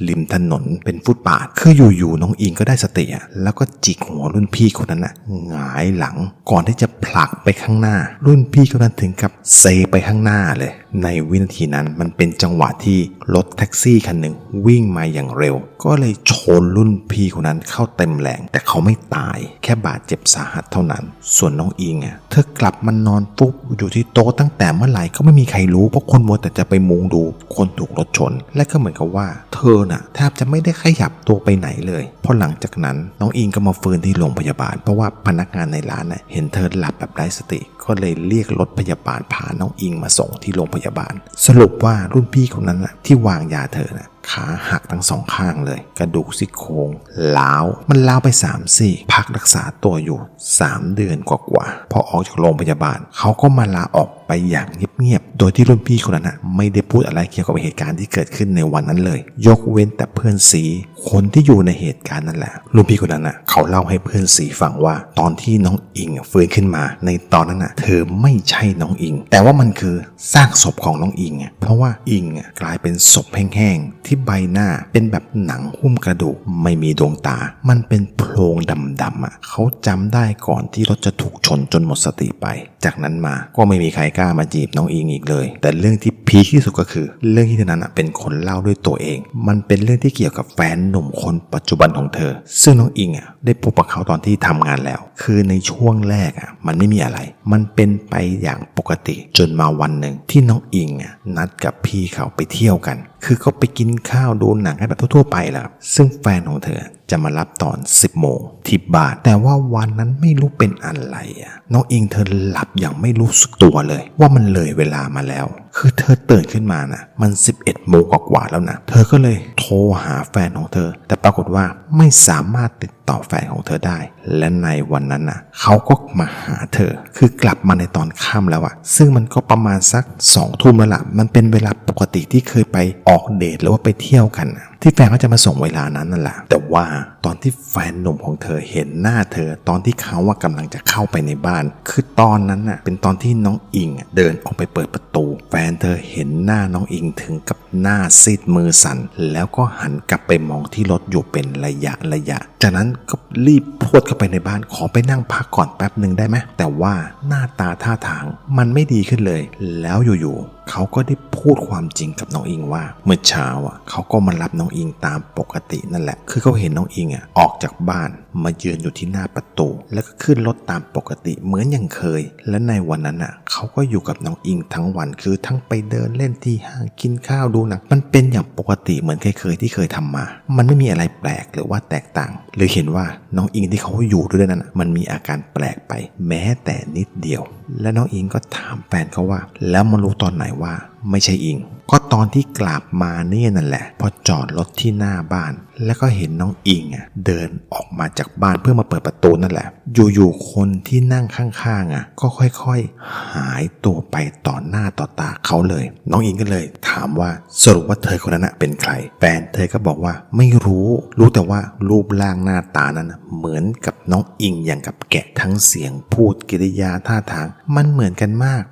A: ริมถนนเป็นฟุตบาทคืออยู่ๆน้องอิงก็ได้สติแล้วก็จิกหัวรุ่นพี่คนนั้นหงายหลังก่อนที่จะผลักไปข้างหน้ารุ่นพี่คนนั้นถึงกับเซไปข้างหน้าเลยในวินาทีนั้นมันเป็นจังหวะที่รถแท็กซี่คันหนึ่งวิ่งมาอย่างเร็วก็เลยชนรุ่นพี่คนนั้นเข้าเต็มแรงแต่เขาไม่ตายแค่บาดเจ็บสาหัสเท่านั้นส่วนน้องอิงเธอกลับมานอนฟุบอยู่ที่โต๊ะตั้งแต่เมื่อไหร่ก็ไม่มีใครรู้เพราะคนมัวแต่จะไปมุงดูคนถูกรถชนและก็เหมือนกับว่าเธอแทบจะไม่ได้ขยับตัวไปไหนเลยพอหลังจากนั้นน้องอิงก็มาฟื้นที่โรงพยาบาลเพราะว่าพนักงานในร้านเห็นเธอหลับแบบไร้สติก็เลยเรียกรถพยาบาลพาน้องอิงมาส่งที่โรงพยาบาลสรุปว่ารุ่นพี่คนนั้นที่วางยาเธอขาหักทั้งสองข้างเลยกระดูกซี่โครงล้าวมันล้าวไป3 ซี่พักรักษาตัวอยู่3 เดือนกว่าพอออกจากโรงพยาบาลเขาก็มาลาออกไปอย่างเงียบๆโดยที่รุ่นพี่คนนั้นไม่ได้พูดอะไรเกี่ยวกับเหตุการณ์ที่เกิดขึ้นในวันนั้นเลยยกเว้นแต่เพื่อนสีคนที่อยู่ในเหตุการณ์นั่นแหละรุ่นพี่คนนั้นเขาเล่าให้เพื่อนสีฟังว่าตอนที่น้องอิงฟื้นขึ้นมาในตอนนั้นเธอไม่ใช่น้องอิงแต่ว่ามันคือซากศพของน้องอิงเพราะว่าอิงกลายเป็นศพแห้งๆที่ใบหน้าเป็นแบบหนังหุ้มกระดูกไม่มีดวงตามันเป็นโพรงดำๆเขาจำได้ก่อนที่รถจะถูกชนจนหมดสติไปจากนั้นมาก็ไม่มีใครกล้ามาจีบน้องอิงอีกเลยแต่เรื่องที่พีคที่สุดก็คือเรื่องที่เธอนั้นเป็นคนเล่าด้วยตัวเองมันเป็นเรื่องที่เกี่ยวกับแฟนหนุ่มคนปัจจุบันของเธอซึ่งน้องอิงได้พบกับเขาตอนที่ทำงานแล้วคือในช่วงแรกมันไม่มีอะไรมันเป็นไปอย่างปกติจนมาวันหนึ่งที่น้องอิงนัดกับพี่เขาไปเที่ยวกันคือเขาไปกินข้าวดูหนังกันแบบทั่วๆไปแหละซึ่งแฟนของเธอจะมารับตอน 10 โมงที่บ้านแต่ว่าวันนั้นไม่รู้เป็นอะไรน้องอิงเธอหลับอย่างไม่รู้สึกตัวเลยว่ามันเลยเวลามาแล้วคือเธอตื่นขึ้นมามัน 11 โมงกว่าแล้วเธอก็เลยโทรหาแฟนของเธอแต่ปรากฏว่าไม่สามารถติดต่อแฟนของเธอได้และในวันนั้นเขาก็มาหาเธอคือกลับมาในตอนค่ำแล้วซึ่งมันก็ประมาณสัก 2 ทุ่มแล้วล่ะมันเป็นเวลาปกติที่เคยไปออกเดทหรือว่าไปเที่ยวกันที่แฟนเขาจะมาส่งเวลานั้นนั่นแหละแต่ว่าตอนที่แฟนหนุ่มของเธอเห็นหน้าเธอตอนที่เขากำลังจะเข้าไปในบ้านคือตอนนั้นเป็นตอนที่น้องอิงเดินออกไปเปิดประตูแฟนเธอเห็นหน้าน้องอิงถึงกับหน้าซีดมือสั่นแล้วก็หันกลับไปมองที่รถอยู่เป็นระยะจากนั้นก็รีบพรวดเข้าไปในบ้านขอไปนั่งพักก่อนแป๊บหนึ่งได้ไหมแต่ว่าหน้าตาท่าทางมันไม่ดีขึ้นเลยแล้วอยู่ๆเขาก็ได้พูดความจริงกับน้องอิงว่าเมื่อเช้าเขาก็มารับน้องอิงตามปกตินั่นแหละคือเขาเห็นน้องอิงออกจากบ้านมายืนอยู่ที่หน้าประตูแล้วก็ขึ้นรถตามปกติเหมือนอย่างเคยและในวันนั้นเขาก็อยู่กับน้องอิงทั้งวันคือทั้งไปเดินเล่นที่ห้างกินข้าวดูหนังมันเป็นอย่างปกติเหมือนเคยที่เคยทำมามันไม่มีอะไรแปลกหรือว่าแตกต่างหรือเห็นว่าน้องอิงที่เขาอยู่ด้วยนั้นมันมีอาการแปลกไปแม้แต่นิดเดียวและน้องอิงก็ถามแฟนเขาว่าแล้วมารู้ตอนไหนว่าไม่ใช่อิงก็ตอนที่กลับมาเนี่ยนั่นแหละพอจอดรถที่หน้าบ้านแล้วก็เห็นน้องอิงเดินออกมาจากบ้านเพื่อมาเปิดประตูนั่นแหละอยู่ๆคนที่นั่งข้างๆก็ค่อยๆหายตัวไปต่อหน้าต่อตาเขาเลยน้องอิงก็เลยถามว่าสรุปว่าเธอคนนั้นเป็นใครแฟนเธอก็บอกว่าไม่รู้แต่ว่ารูปร่างหน้าตานั้นเหมือนกับน้องอิงอย่างกับแกะทั้งเสียงพูดกิริยาท่าทางมันเหมือนกันมาก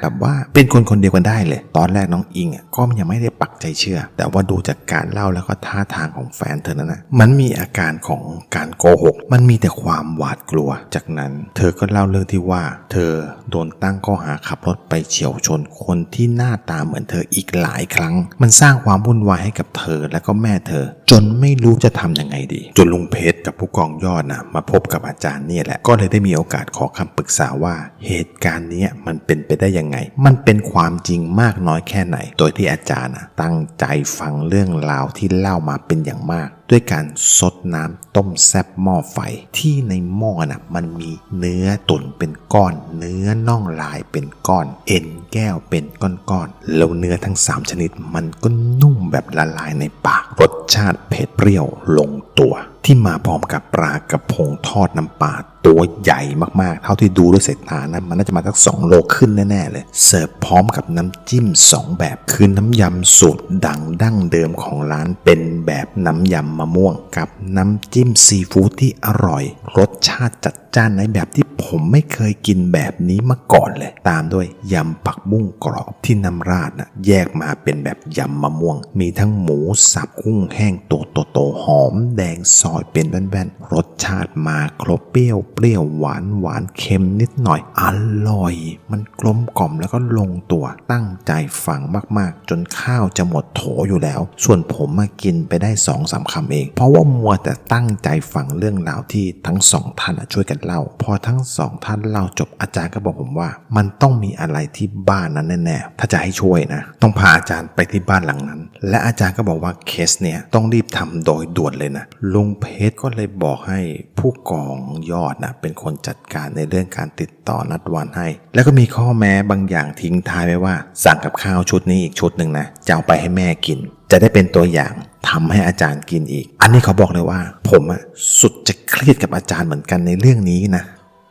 A: แบบว่าเป็นคนเดียวกันได้เลยตอนแรกน้องอิงก็ยังไม่ได้ปักใจเชื่อแต่ว่าดูจากการเล่าแล้วก็ท่าทางของแฟนเธอนั้นมันมีอาการของการโกหกมันมีแต่ความหวาดกลัวจากนั้นเธอก็เล่าเรื่องที่ว่าเธอโดนตั้งข้อหาขับรถไปเฉี่ยวชนคนที่หน้าตาเหมือนเธออีกหลายครั้งมันสร้างความวุ่นวายให้กับเธอและก็แม่เธอจนไม่รู้จะทำยังไงดีจนลุงเพชรกับผู้กองยอดมาพบกับอาจารย์เนี่ยแหละก็เลยได้มีโอกาสขอคำปรึกษาว่าเหตุการณ์นี้มันเป็นไปได้ยังไงมันเป็นความจริงม ากน้อยแค่ไหนโดยที่อาจารย์ตั้งใจฟังเรื่องราวที่เล่ามาเป็นอย่างมากด้วยการซดน้ำต้มแซ่บหม้อไฟที่ในหม้อมันมีเนื้อตุ๋นเป็นก้อนเนื้อน่องลายเป็นก้อนเอ็นแก้วเป็นก้อนๆแล้วเนื้อทั้ง3ชนิดมันก็นุ่มแบบละลายในปากรสชาติเผ็ดเปรี้ยวลงตัวที่มาพร้อมกับปลากระพงทอดน้ำปลาตัวใหญ่มากๆเท่าที่ดูด้วยสายตานะมันน่าจะมาสัก2 โลขึ้นแน่ๆเลยเสิร์ฟพร้อมกับน้ำจิ้ม2 แบบคือน้ำยำสูตรดั้งเดิมของร้านเป็นแบบน้ำยำมะม่วงกับน้ำจิ้มซีฟู้ดที่อร่อยรสชาติจัดจ้านในแบบที่ผมไม่เคยกินแบบนี้มาก่อนเลยตามด้วยยำผักบุ้งกรอบที่น้ำราดแยกมาเป็นแบบยำมะม่วงมีทั้งหมูสับกุ้งแห้งตัวโตๆหอมแดงซอยเป็นแว่นๆรสชาติมาครบเปรี้ยวหวานเค็มนิดหน่อยอร่อยมันกลมกล่อมแล้วก็ลงตัวตั้งใจฟังมากๆจนข้าวจะหมดโถอยู่แล้วส่วนผมมากินไปได้ 2-3 คำเองเพราะว่ามัวแต่ตั้งใจฟังเรื่องราวที่ทั้ง2 ท่านช่วยกันเล่าพอทั้ง2 ท่านเล่าจบอาจารย์ก็บอกผมว่ามันต้องมีอะไรที่บ้านนั้นแน่ๆถ้าจะให้ช่วยนะต้องพาอาจารย์ไปที่บ้านหลังนั้นและอาจารย์ก็บอกว่าเคสเนี่ยต้องรีบทำโดยด่วนเลยนะลุงเพชรก็เลยบอกให้ผู้กองยอดเป็นคนจัดการในเรื่องการติดต่อนัดวันให้แล้วก็มีข้อแม้บางอย่างทิ้งท้ายไว้ว่าสั่งกับข้าวชุดนี้อีกชุดหนึ่งนะจะเอาไปให้แม่กินจะได้เป็นตัวอย่างทำให้อาจารย์กินอีกอันนี้เขาบอกเลยว่าผมสุดจะเครียดกับอาจารย์เหมือนกันในเรื่องนี้นะ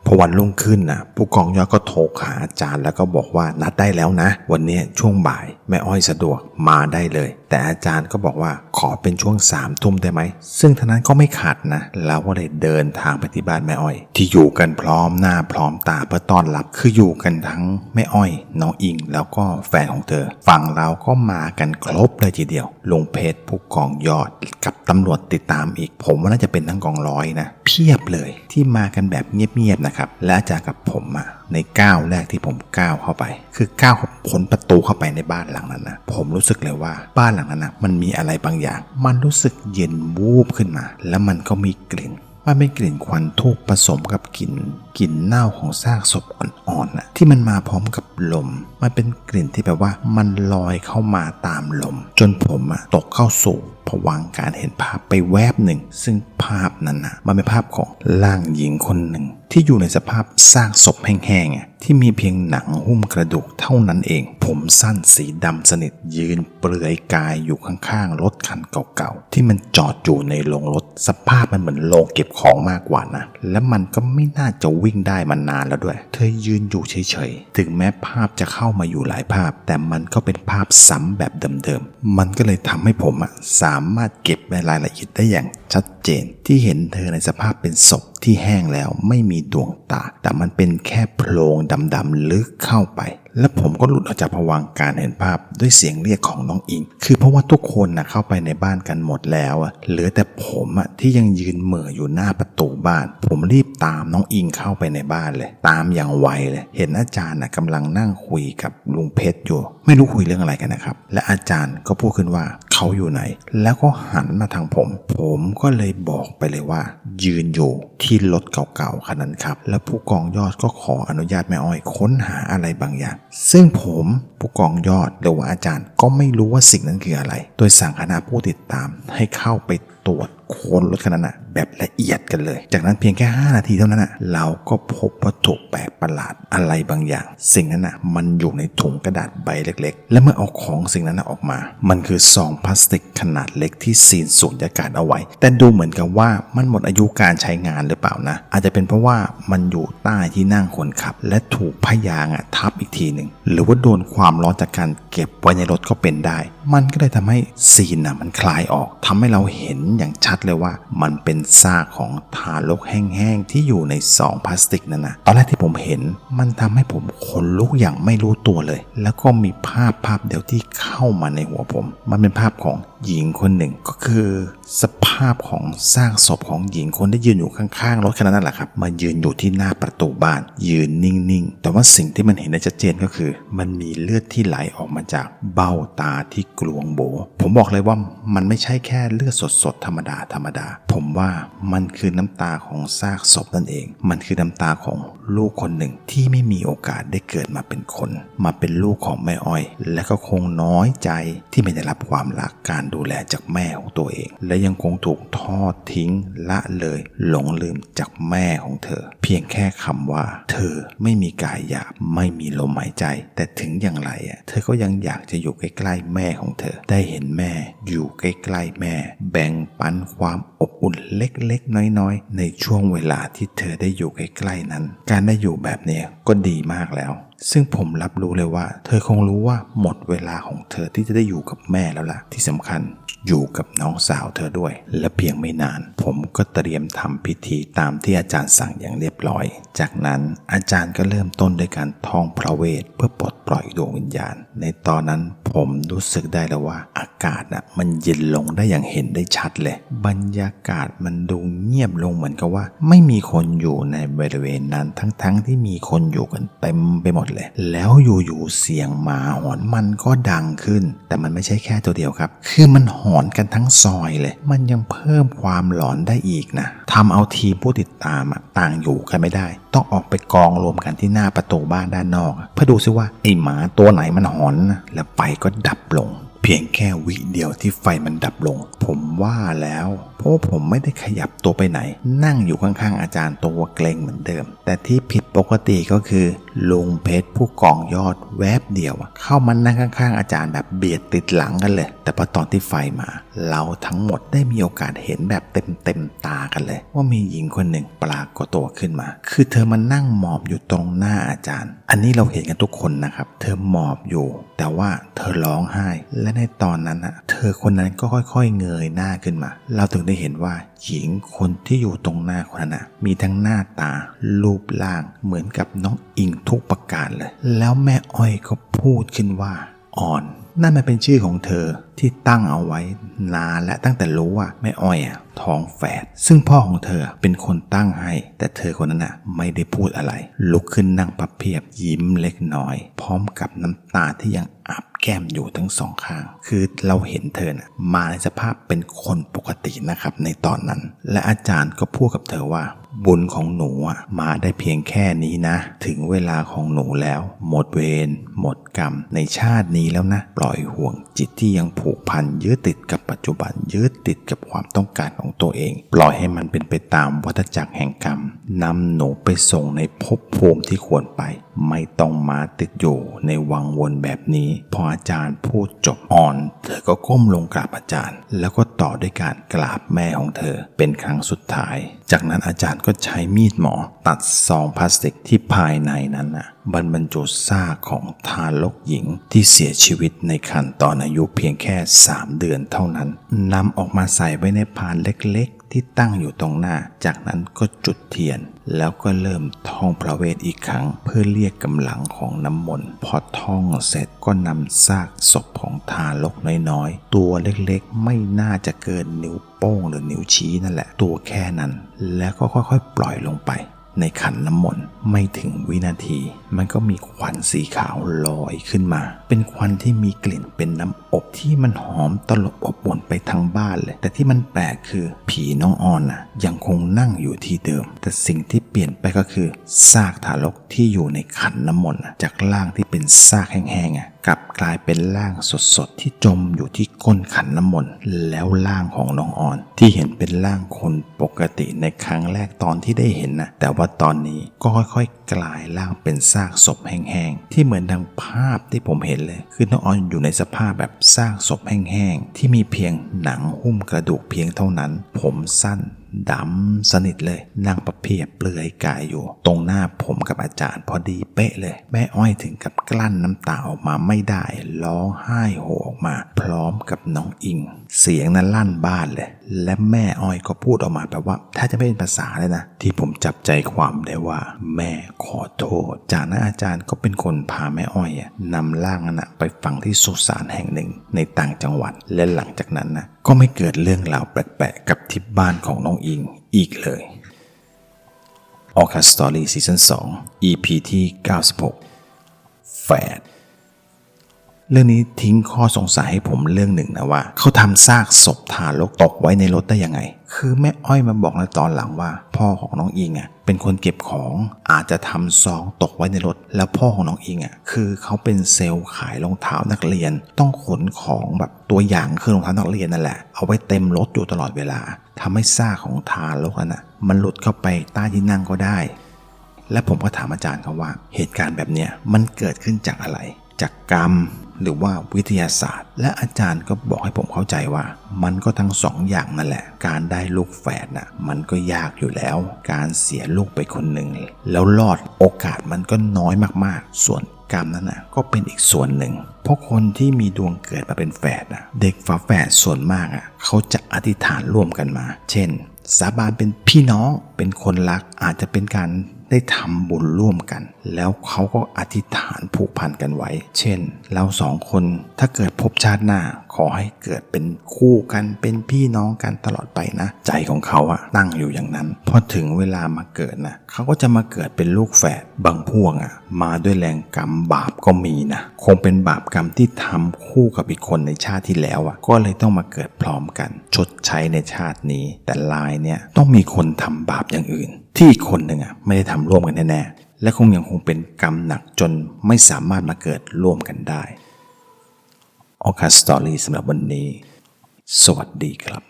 A: พอวันรุ่งขึ้นผู้กองยอดก็โทรหาอาจารย์แล้วก็บอกว่านัดได้แล้วนะวันนี้ช่วงบ่ายแม่อ้อยสะดวกมาได้เลยแต่อาจารย์ก็บอกว่าขอเป็นช่วง3 ทุ่มได้ไหมซึ่งท่านั้นก็ไม่ขัดนะแล้วก็เลยเดินทางไปที่บ้านแม่อ้อยที่อยู่กันพร้อมหน้าพร้อมตาเพื่อต้อนรับคืออยู่กันทั้งแม่อ้อยน้องอิงแล้วก็แฟนของเธอฝั่งเราก็มากันครบเลยทีเดียวลุงเพชรผู้กองยอดกับตำรวจติดตามอีกผมว่าน่าจะเป็นทั้งกองร้อยนะเพียบเลยที่มากันแบบเงียบๆนะครับและอาจารย์กับผมในก้าวแรกที่ผมก้าวเข้าไปคือก้าวพ้นประตูเข้าไปในบ้านหลังนั้นนะผมรู้สึกเลยว่าบ้านหลังนั้นนะมันมีอะไรบางอย่างมันรู้สึกเย็นวูบขึ้นมาแล้วมันก็มีกลิ่นมันเป็นกลิ่นควันธูปผสมกับกลิ่นเน่าของซากศพอ่อนๆที่มันมาพร้อมกับลมมันเป็นกลิ่นที่แบบว่ามันลอยเข้ามาตามลมจนผมตกเข้าสู่ภวังค์การเห็นภาพไปแวบหนึ่งซึ่งภาพนั้นมันเป็นภาพของร่างหญิงคนหนึ่งที่อยู่ในสภาพซากศพแห้งๆที่มีเพียงหนังหุ้มกระดูกเท่านั้นเองผมสั้นสีดำสนิทยืนเปลือยกายอยู่ข้างๆรถคันเก่าๆที่มันจอดอยู่ในโรงรถสภาพมันเหมือนโรงเก็บของมากกว่านะและมันก็ไม่น่าจะวิ่งได้มานานแล้วด้วยเธอยืนอยู่เฉยๆถึงแม้ภาพจะเข้ามาอยู่หลายภาพแต่มันก็เป็นภาพซ้ำแบบเดิมๆมันก็เลยทำให้ผมสามารถเก็บรายละเอียดได้อย่างชัดเจนที่เห็นเธอในสภาพเป็นศพที่แห้งแล้วไม่มีดวงตาแต่มันเป็นแค่โพรงดำๆลึกเข้าไปและผมก็หลุดออกจากภวังค์การเห็นภาพด้วยเสียงเรียกของน้องอิงคือเพราะว่าทุกคนเข้าไปในบ้านกันหมดแล้วเหลือแต่ผมที่ยังยืนเหม่ออยู่หน้าประตูบ้านผมรีบตามน้องอิงเข้าไปในบ้านเลยตามอย่างไวเลยเห็นอาจารย์กำลังนั่งคุยกับลุงเพชรอยู่ไม่รู้คุยเรื่องอะไรกันนะครับและอาจารย์ก็พูดขึ้นว่าเขาอยู่ไหนแล้วก็หันมาทางผมก็เลยบอกไปเลยว่ายืนอยู่ที่รถเก่าๆคันนั้นครับแล้วผู้กองยอดก็ขออนุญาตแม่อ้อยค้นหาอะไรบางอย่างซึ่งผมผู้กองยอดหรือว่าอาจารย์ก็ไม่รู้ว่าสิ่งนั้นคืออะไรโดยสั่งคณะผู้ติดตามให้เข้าไปตรวจค้นรถคันนั้นแบบละเอียดกันเลยจากนั้นเพียงแค่5 นาทีเท่านั้นเราก็พบวัตถุแปลกประหลาดอะไรบางอย่างสิ่งนั้นมันอยู่ในถุงกระดาษใบเล็กๆและเมื่อเอาของสิ่งนั้นออกมามันคือซองพลาสติกขนาดเล็กที่ซีนสูญญากาศเอาไว้แต่ดูเหมือนกับว่ามันหมดอายุการใช้งานหรือเปล่านะอาจจะเป็นเพราะว่ามันอยู่ใต้ที่นั่งคนขับและถูกพยางทับอีกทีหนึ่งหรือว่าโดนความร้อนจากการเก็บไว้ในรถก็เป็นได้มันก็เลยทำให้ซีนมันคลายออกทำให้เราเห็นอย่างชัดเลยว่ามันเป็นซากของทารกแห้งๆที่อยู่ในซองพลาสติกนั่นนะตอนแรกที่ผมเห็นมันทำให้ผมขนลุกอย่างไม่รู้ตัวเลยแล้วก็มีภาพเดียวที่เข้ามาในหัวผมมันเป็นภาพของหญิงคนหนึ่งก็คือสภาพของซากศพของหญิงคนที่ยืนอยู่ข้างๆรถคันนั้นแหละครับมายืนอยู่ที่หน้าประตูบ้านยืนนิ่งๆแต่ว่าสิ่งที่มันเห็นได้ชัดเจนก็คือมันมีเลือดที่ไหลออกมาจากเบ้าตาที่กลวงโบผมบอกเลยว่ามันไม่ใช่แค่เลือดสดๆธ ธรรมดาผมว่ามันคือน้ำตาของซากศพนั่นเองมันคือน้ำตาของลูกคนหนึ่งที่ไม่มีโอกาสได้เกิดมาเป็นคนมาเป็นลูกของแม่อ้อยและก็คงน้อยใจที่ไม่ได้รับความรักการดูแลจากแม่ของตัวเองและยังคงถูกทอดทิ้งละเลยหลงลืมจากแม่ของเธอเพียงแค่คำว่าเธอไม่มีกายหยาบไม่มีลมหายใจแต่ถึงอย่างไรเธอก็ยังอยากจะอยู่ใกล้ๆแม่ของเธอได้เห็นแม่อยู่ใกล้ๆแม่แบ่งปันความอบอุ่นเล็กๆน้อยๆในช่วงเวลาที่เธอได้อยู่ใกล้ๆนั้นการได้อยู่แบบนี้ก็ดีมากแล้วซึ่งผมรับรู้เลยว่าเธอคงรู้ว่าหมดเวลาของเธอที่จะได้อยู่กับแม่แล้วล่ะที่สำคัญอยู่กับน้องสาวเธอด้วยและเพียงไม่นานผมก็เตรียมทำพิธีตามที่อาจารย์สั่งอย่างเรียบร้อยจากนั้นอาจารย์ก็เริ่มต้นด้วยการท่องพระเวทเพื่อปลดปล่อยดวงวิญญาณในตอนนั้นผมรู้สึกได้แล้วว่าอากาศมันเย็นลงได้อย่างเห็นได้ชัดเลยบรรยากาศมันดูเงียบลงเหมือนกับว่าไม่มีคนอยู่ในบริเวณนั้นทั้งที่มีคนอยู่กันเต็มไปหมดเลยแล้วอยู่ๆเสียงหมาหอนมันก็ดังขึ้นแต่มันไม่ใช่แค่ตัวเดียวครับคือมันหอนกันทั้งซอยเลยมันยังเพิ่มความหลอนได้อีกนะทำเอาทีมผู้ติดตามต่างอยู่กันไม่ได้ต้องออกไปกองรวมกันที่หน้าประตูบ้านด้านนอกเพื่อดูซิว่าไอ้หมาตัวไหนมันหอนนะแล้วไฟก็ดับลงเพียงแค่วิเดียวที่ไฟมันดับลงผมว่าแล้วเพราะผมไม่ได้ขยับตัวไปไหนนั่งอยู่ข้างๆอาจารย์ตัวเกรงเหมือนเดิมแต่ที่ผิดปกติก็คือลุงเพชรผู้กองยอดแวบเดียวเข้ามานั่งข้างๆอาจารย์แบบเบียดติดหลังกันเลยแต่พอตอนที่ไฟมาเราทั้งหมดได้มีโอกาสเห็นแบบเต็มตากันเลยว่ามีหญิงคนหนึ่งปรากฏตัวขึ้นมาคือเธอมานั่งหมอบอยู่ตรงหน้าอาจารย์อันนี้เราเห็นกันทุกคนนะครับเธอหมอบอยู่แต่ว่าเธอร้องไห้และในตอนนั้นเธอคนนั้นก็ค่อยๆเงยหน้าขึ้นมาเราถึงได้เห็นว่าหญิงคนที่อยู่ตรงหน้าคนนั้นมีทั้งหน้าตารูปร่างเหมือนกับน้องอิงทุกประการเลยแล้วแม่อ้อยก็พูดขึ้นว่าอ่อนนั่นมันเป็นชื่อของเธอที่ตั้งเอาไว้นานและตั้งแต่รู้ว่าแม่อ้อยท้องแฝดซึ่งพ่อของเธอเป็นคนตั้งให้แต่เธอคนนั้นไม่ได้พูดอะไรลุกขึ้นนั่งพับเพียบยิ้มเล็กน้อยพร้อมกับน้ำตาที่ยังอาบแก้มอยู่ทั้งสองข้างคือเราเห็นเธอมาในสภาพเป็นคนปกตินะครับในตอนนั้นและอาจารย์ก็พูดกับเธอว่าบุญของหนูมาได้เพียงแค่นี้นะถึงเวลาของหนูแล้วหมดเวรหมดกรรมในชาตินี้แล้วนะปล่อยห่วงจิตที่ยังผูกพันยึดติดกับปัจจุบันยึดติดกับความต้องการของตัวเองปล่อยให้มันเป็นไปตามวัฏจักรแห่งกรรมนำหนูไปส่งในภพภูมิที่ควรไปไม่ต้องมาติดอยู่ในวังวนแบบนี้พออาจารย์พูดจบอ่อนเธอก็ก้มลงกราบอาจารย์แล้วก็ต่อด้วยการกราบแม่ของเธอเป็นครั้งสุดท้ายจากนั้นอาจารย์ก็ใช้มีดหมอตัดซองพลาสติกที่ภายในนั้นบรรจุซากของทารกหญิงที่เสียชีวิตในครรภ์ตอนอายุเพียงแค่3 เดือนเท่านั้นนำออกมาใส่ไว้ในพานเล็กๆที่ตั้งอยู่ตรงหน้าจากนั้นก็จุดเทียนแล้วก็เริ่มท่องพระเวทอีกครั้งเพื่อเรียกกำลังของน้ำมนต์พอท่องเสร็จก็นำซากศพของทารกน้อยๆตัวเล็กๆไม่น่าจะเกินนิ้วโป้งหรือนิ้วชี้นั่นแหละตัวแค่นั้นแล้วก็ค่อยๆปล่อยลงไปในขันน้ำมนต์ไม่ถึงวินาทีมันก็มีควันสีขาวลอยขึ้นมาเป็นควันที่มีกลิ่นเป็นน้ำอบที่มันหอมตลบอบอวนไปทั้งบ้านเลยแต่ที่มันแปลกคือผีน้องออนยังคงนั่งอยู่ที่เดิมแต่สิ่งที่เปลี่ยนไปก็คือซากทารกที่อยู่ในขันน้ำมนต์จากร่างที่เป็นซากแห้งๆกลับกลายเป็นร่างสดๆที่จมอยู่ที่ก้นขันน้ำมนต์แล้วร่างของน้องออนที่เห็นเป็นร่างคนปกติในครั้งแรกตอนที่ได้เห็นแต่ว่าตอนนี้ก็ค่อยๆกลายร่างเป็นซากศพแห้งๆที่เหมือนดังภาพที่ผมเห็นเลยคือน้องออนอยู่ในสภาพแบบซากศพแห้งๆที่มีเพียงหนังหุ้มกระดูกเพียงเท่านั้นผมสั้นดำสนิทเลยนั่งประเพียบเปลือยกายอยู่ตรงหน้าผมกับอาจารย์พอดีเป๊ะเลยแม่อ้อยถึงกับกลั้นน้ำตาออกมาไม่ได้ร้องไห้โฮออกมาพร้อมกับน้องอิงเสียงนั้นลั่นบ้านเลยและแม่อ้อยก็พูดออกมาแบบว่าถ้าจะไม่เป็นภาษาเลยนะที่ผมจับใจความได้ว่าแม่ขอโทษจากนั้นอาจารย์ก็เป็นคนพาแม่อ้อยนำร่างนั้นไปฝังที่สุสานแห่งหนึ่งในต่างจังหวัดและหลังจากนั้นก็ไม่เกิดเรื่องราวแปลกๆกับที่บ้านของน้องอิงอีกเลย Orca Story Season 2 EP ที่96แฝด เรื่องนี้ทิ้งข้อสงสัยให้ผมเรื่องหนึ่งนะว่าเขาทำซากศพทารกตกไว้ในรถได้ยังไงคือแม่อ้อยมาบอกในตอนหลังว่าพ่อของน้องอิงเป็นคนเก็บของอาจจะทำซองตกไว้ในรถแล้วพ่อของน้องอิงคือเขาเป็นเซลล์ขายรองเท้านักเรียนต้องขนของแบบตัวอย่างคือรองเท้านักเรียนนั่นแหละเอาไว้เต็มรถอยู่ตลอดเวลาทำให้ซากของทารกนั้นมันหลุดเข้าไปใต้ที่นั่งก็ได้และผมก็ถามอาจารย์เขาว่าเหตุการณ์แบบเนี้ยมันเกิดขึ้นจากอะไรจากกรรมหรือว่าวิทยาศาสตร์และอาจารย์ก็บอกให้ผมเข้าใจว่ามันก็ทั้งสองอย่างนั่นแหละการได้ลูกแฝดมันก็ยากอยู่แล้วการเสียลูกไปคนหนึ่งแล้วรอดโอกาสมันก็น้อยมากๆส่วนกรรมนั้นก็เป็นอีกส่วนหนึ่งเพราะคนที่มีดวงเกิดมาเป็นแฝดเด็กฝาแฝดส่วนมากเขาจะอธิษฐานร่วมกันมาเช่นสาบานเป็นพี่น้องเป็นคนรักอาจจะเป็นการได้ทำบุญร่วมกันแล้วเขาก็อธิษฐานผูกพันกันไว้เช่นเราสองคนถ้าเกิดพบชาติหน้าขอให้เกิดเป็นคู่กันเป็นพี่น้องกันตลอดไปนะใจของเขาตั้งอยู่อย่างนั้นพอถึงเวลามาเกิดเขาก็จะมาเกิดเป็นลูกแฝดบางพวกมาด้วยแรงกรรมบาปก็มีนะคงเป็นบาปกรรมที่ทำคู่กับอีกคนในชาติที่แล้วก็เลยต้องมาเกิดพร้อมกันชดใช้ในชาตินี้แต่ลายเนี่ยต้องมีคนทำบาปอย่างอื่นที่อีกคนหนึ่งไม่ได้ทำร่วมกันแน่ๆและยังคงเป็นกรรมหนักจนไม่สามารถมาเกิดร่วมกันได้ออคัสสตอรี่สำหรับวันนี้สวัสดีครับ